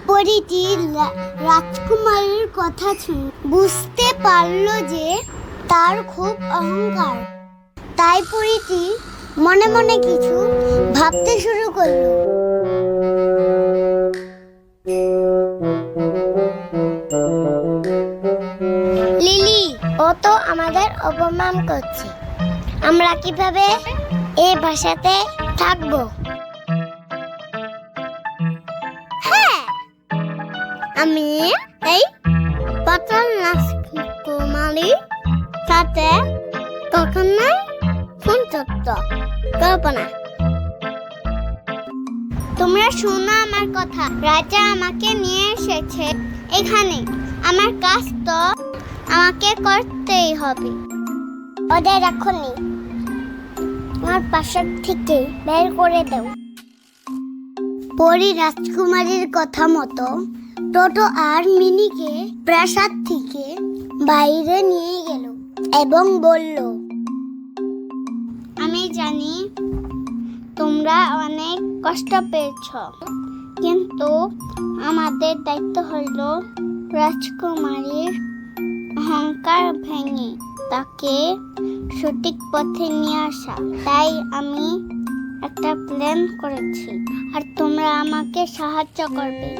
পরীটি রাজকুমারীর কথা শুনে বুঝতে পারল যে তার খুব অহংকার। তাই পরীটি মনে মনে কিছু ভাবতে শুরু করলো। লিলি, ও তো আমাদের অপমান করছে। আমরা কিভাবে এই ভাষাতে থাকবো? হ্যাঁ, আমি এই পাতাল রাজকুমারীর সাথে কখনোই বন্ধুত্ব করব না। তোমরা শোনো আমার কথা। রাজা আমাকে নিয়ে এসেছে এখানে। আমার কাজ তো আমাকে করতেই হবে। ওদের এখনই আমার প্রাসাদ থেকে বের করে দাও। পরী রাজকুমারীর কথা মতো টোটো আর মিনিকে প্রাসাদ থেকে বাইরে নিয়ে গেল এবং বলল, আমি জানি তোমরা অনেক কষ্ট পেয়েছ, কিন্তু আমাদের দায়িত্ব হলো রাজকুমারীর অহংকার ভেঙে তাকে সঠিক পথে নিয়ে আসা। তাই আমি একটা প্ল্যান করেছি, আর তোমরা আমাকে সাহায্য করবে।